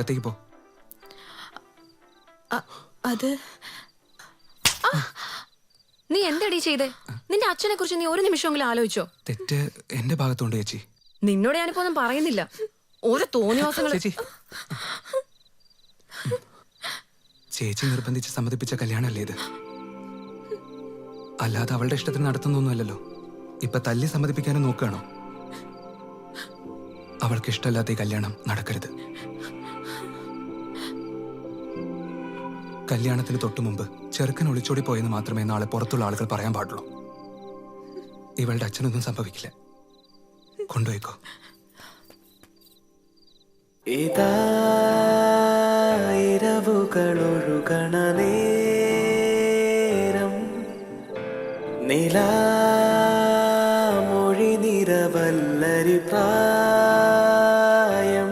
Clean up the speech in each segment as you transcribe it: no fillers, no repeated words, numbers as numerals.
അകത്തേക്ക് പോ. അത് നീ എന്തടി ചെയ്തേ? നിന്റെ അച്ഛനെ കുറിച്ച് നീ ഒരു നിമിഷമെങ്കിലും ആലോചിച്ചോ? തെറ്റ് എന്റെ ഭാഗത്തുണ്ട് ചേച്ചി. നിന്നോട് ഞാനിപ്പോ ഒന്നും പറയുന്നില്ല. ഓരോ തോന്നിവാസങ്ങൾ. ചേച്ചി നിർബന്ധിച്ച് സമ്മതിപ്പിച്ച കല്യാണമല്ലേ ഇത്? അല്ലാതെ അവളുടെ ഇഷ്ടത്തിന് നടത്തുന്നൊന്നുമല്ലല്ലോ. ഇപ്പൊ തല്ലി സമ്മതിപ്പിക്കാനും നോക്കുകയാണോ? അവൾക്ക് ഇഷ്ടമല്ലാത്ത ഈ കല്യാണം നടക്കരുത്. കല്യാണത്തിന് തൊട്ടു മുമ്പ് ചെറുക്കൻ ഒളിച്ചോടി പോയെന്ന് മാത്രമേ നാളെ പുറത്തുള്ള ആളുകൾ പറയാൻ പാടുള്ളൂ. ഇവളുടെ അച്ഛനൊന്നും സംഭവിക്കില്ല. കൊണ്ടുപോയിക്കോ. ഇരവുകളൊഴുകണനേരം നിലാമൊഴി നിറവല്ലരി പ്രായം.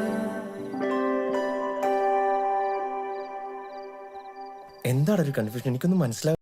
എന്താണ് ഒരു കൺഫ്യൂഷൻ? എനിക്കൊന്നും മനസ്സിലാവും.